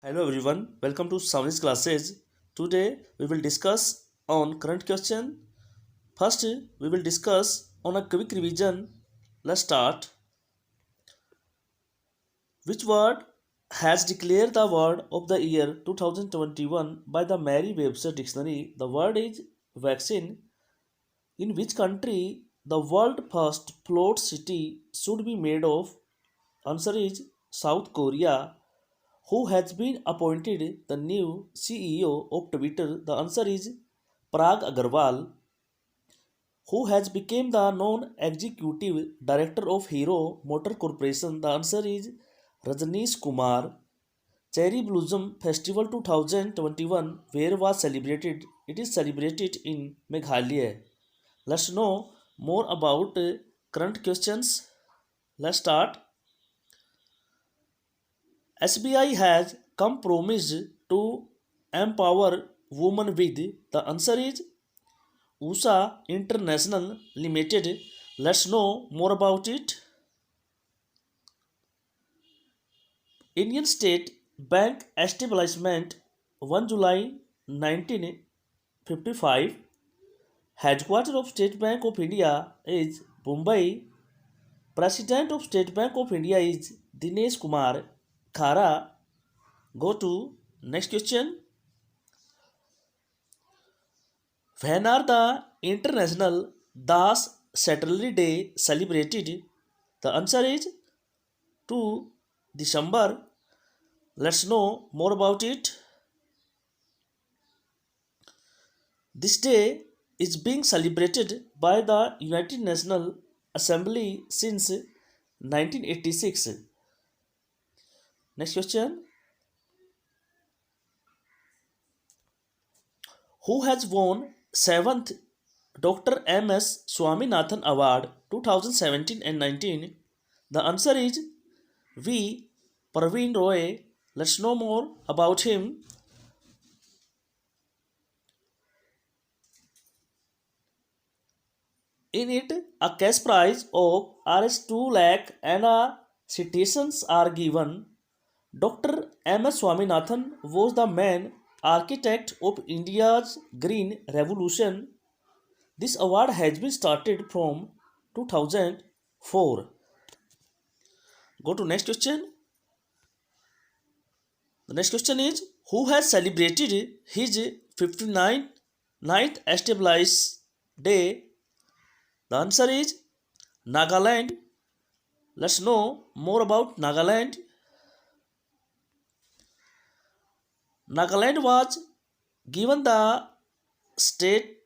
Hello everyone, welcome to Savani's classes. Today we will discuss on current question. First we will discuss on a quick revision. Let's start. Which word has declared the word of the year 2021 by the Merriam-Webster dictionary? The word is vaccine. In which country the world first float city should be made of? Answer is South Korea. Who has been appointed the new CEO of Twitter? The answer is Parag Agarwal. Who has become the non-executive director of Hero Motor Corporation? The answer is Rajneesh Kumar. Cherry Blossom Festival 2021 where was celebrated? It is celebrated in Meghalaya. Let's know more about current questions. Let's start. SBI has come promised to empower women with. The answer is USA International Limited. Let's know more about it. Indian State Bank establishment 1 July 1955. Headquarters of State Bank of India is Mumbai. President of State Bank of India is Dinesh Kumar Khara. Go to next question. When are the International Das Saturday Day celebrated? The answer is 2 December. Let's know more about it. This day is being celebrated by the United Nations Assembly since 1986. Next question. Who has won 7th Dr. M.S. Swaminathan Award 2017 and 19? The answer is V. Praveen Roy. Let's know more about him. In it, a cash prize of Rs 2 lakh and a citations are given. Dr. M. S. Swaminathan was the main architect of India's Green Revolution. This award has been started from 2004. Go to next question. The next question is who has celebrated his 59th established day? The answer is Nagaland. Let's know more about Nagaland. Nagaland was given the state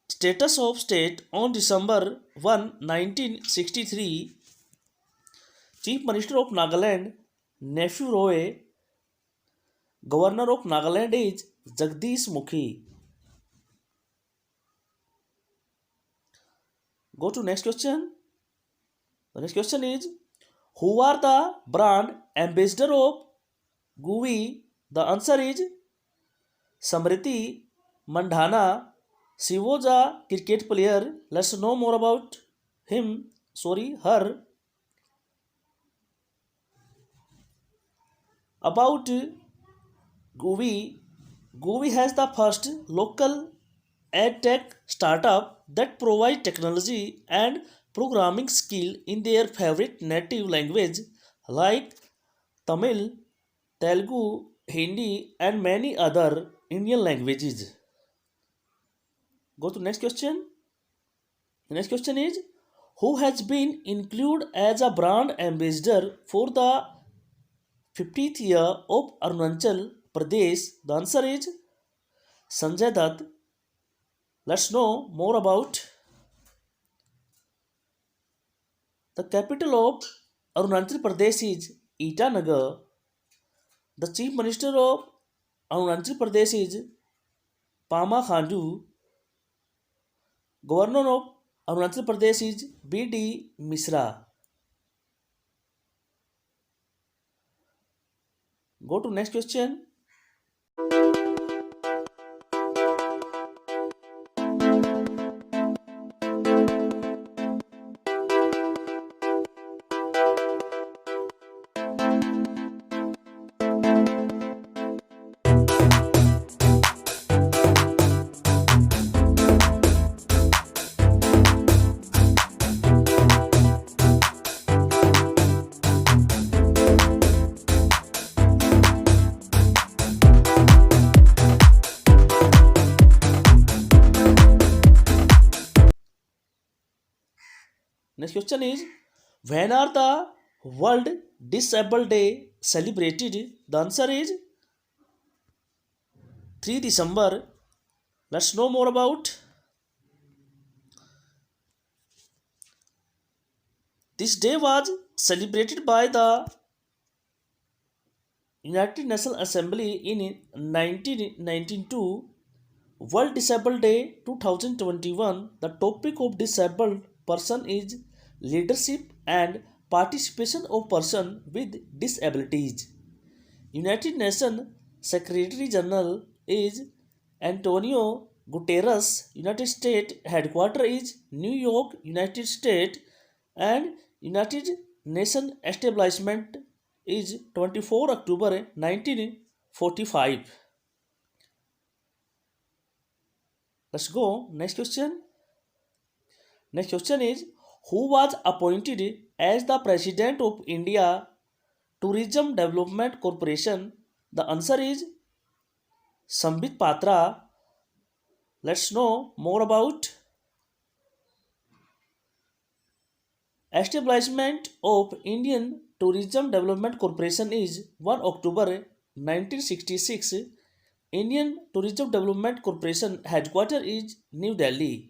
status of state on December 1, 1963. Chief Minister of Nagaland, Nephew Roy. Governor of Nagaland is Jagdish Mukhi. Go to next question. The next question is who are the brand ambassador of GUI? The answer is Samriti Mandhana. She was a cricket player. Let's know more about her. About GUI. GUI has the first local edtech startup that provide technology and programming skill in their favorite native language like Tamil, Telugu, Hindi, and many other Indian languages. Go to next question. The next question is who has been included as a brand ambassador for the 50th year of Arunachal Pradesh? The answer is Sanjay Dutt. Let's know more about the capital of Arunachal Pradesh is Itanagar. The chief minister of Arunachal Pradesh is Pama Khandu. Governor of Arunachal Pradesh is B.D. Misra. Go to next question. Next question is, when are the World Disabled Day celebrated? The answer is 3 December. Let's know more about. This day was celebrated by the United Nations Assembly in 1992. World Disabled Day 2021. The topic of disabled person is leadership and participation of person with disabilities. United Nations Secretary General is Antonio Guterres. United States headquarters is New York, United States, and United Nations establishment is 24 October 1945. Let's go. Next question. Next question is, who was appointed as the President of India Tourism Development Corporation? The answer is Sambit Patra. Let's know more about. Establishment of Indian Tourism Development Corporation is 1 October 1966. Indian Tourism Development Corporation headquarters is New Delhi.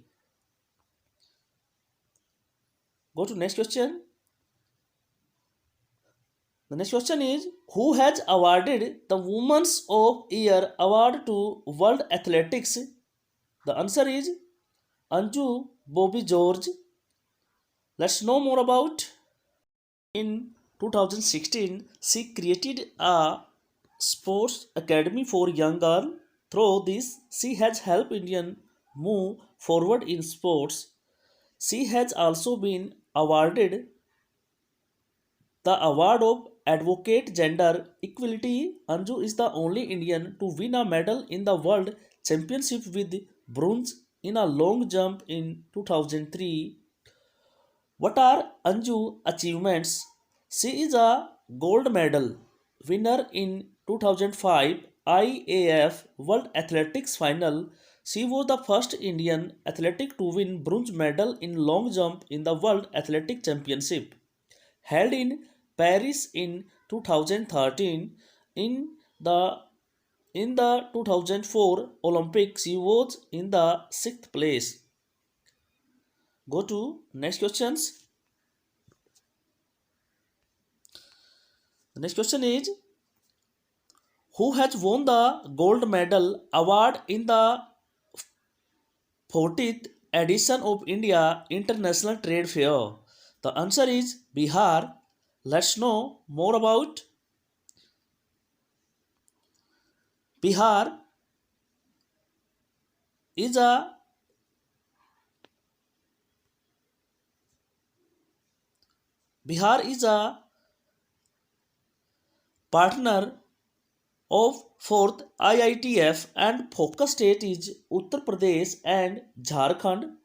Go to next question. The next question is, who has awarded the Women's of Year award to World Athletics? The answer is Anju Bobby George. Let's know more about. In 2016, she created a sports academy for young girls. Through this, she has helped Indian move forward in sports. She has also been awarded the award of Advocate Gender Equality. Anju is the only Indian to win a medal in the World Championship with bronze in a long jump in 2003. What are Anju achievements? She is a gold medal winner in 2005 IAF World Athletics Final. She was the first Indian athletic to win bronze medal in long jump in the World Athletic Championship held in Paris in 2013. In the in the 2004 Olympics, she was in the sixth place. Go to next questions. The next question is, who has won the gold medal award in the 40th edition of India International Trade Fair? The answer is Bihar. Let's know more about. Bihar is a Bihar is a partner of fourth IITF and focus state is Uttar Pradesh and Jharkhand.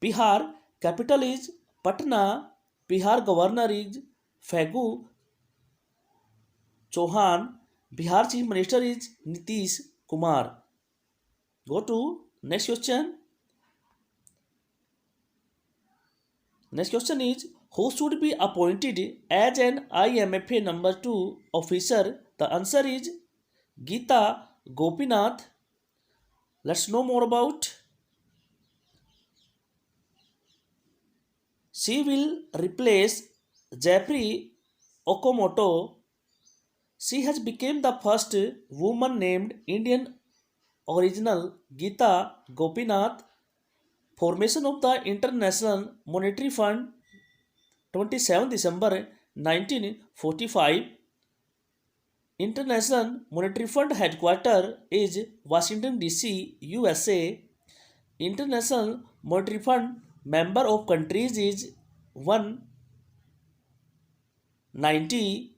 Bihar capital is Patna. Bihar governor is Fagu Chauhan. Bihar chief minister is Nitish Kumar. Go to next question. Next question is, who should be appointed as an IMFA number 2 officer? The answer is Geeta Gopinath. Let's know more about. She will replace Jeffrey Okamoto. She has become the first woman named Indian original Geeta Gopinath. Formation of the International Monetary Fund 27 December 1945. International Monetary Fund headquarters is Washington DC, USA. International Monetary Fund member of countries is 190.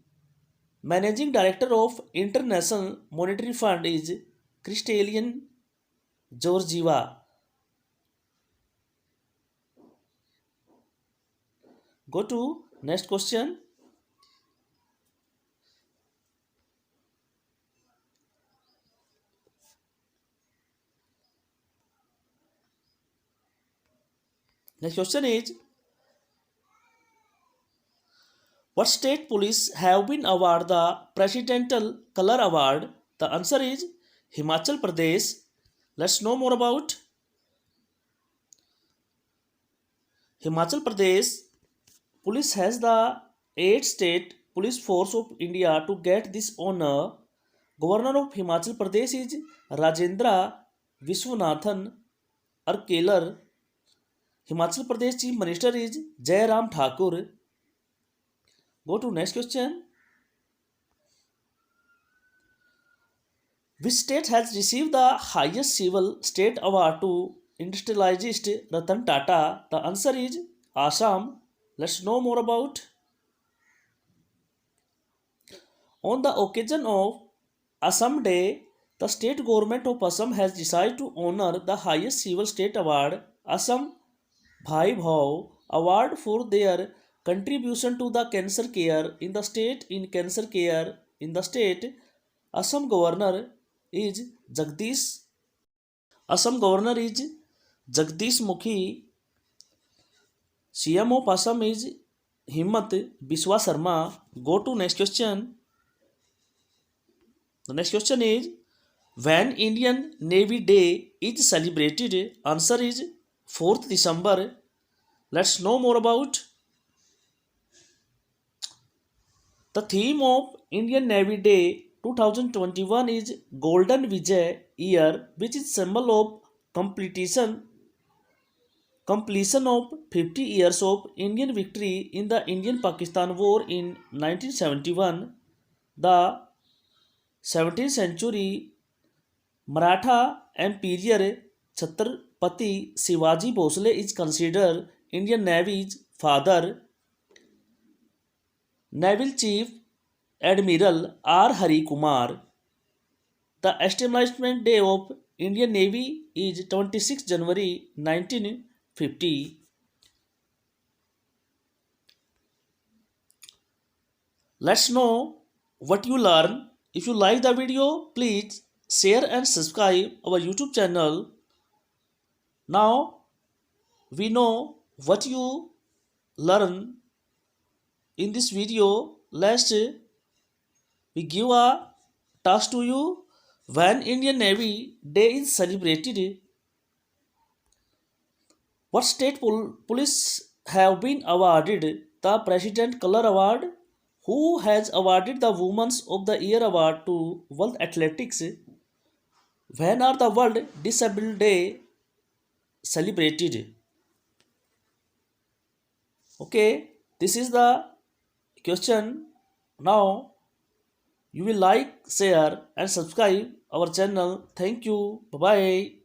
Managing Director of International Monetary Fund is Kristalian Georgieva. Go to next question. Next question is, What state police have been awarded the Presidential Color Award? The answer is Himachal Pradesh. Let's know more about Himachal Pradesh. Police has the 8th state police force of India to get this honor. Governor of Himachal Pradesh is Rajendra Viswanathan Arkelar. Himachal Pradesh Chief Minister is Jai Ram Thakur. Go to next question. Which state has received the highest civil state award to industrialist Ratan Tata? The answer is Assam. Let's know more about. On the occasion of Assam Day, the state government of Assam has decided to honor the highest civil state award, Assam Bhai Bhav Award, for their contribution to the cancer care in the state. In cancer care in the state, Assam Governor is Jagdish. Assam Governor is Jagdish Mukhi. CM of Assam is Himmat Biswa Sharma. Go to next question. The next question is, when Indian Navy Day is celebrated? Answer is 4th December. Let's know more about. The theme of Indian Navy Day 2021 is Golden Vijay Year, which is symbol of completion of 50 years of Indian victory in the Indian-Pakistan War in 1971. The 17th century Maratha Emperor Chhatrapati Shivaji Bhosle is considered Indian Navy's father. Naval Chief Admiral R. Hari Kumar. The establishment day of Indian Navy is 26 January 1950. Let's know what you learn. If you like the video, please share and subscribe our YouTube channel. Now we know what you learn in this video. Let's we give a task to you. When Indian Navy Day is celebrated, what state police have been awarded the President Color Award? Who has awarded the Women's of the Year Award to World Athletics? When are the World Disabled Day celebrated? Okay, this is the question. Now you will like, share and subscribe our channel. Thank you. Bye bye.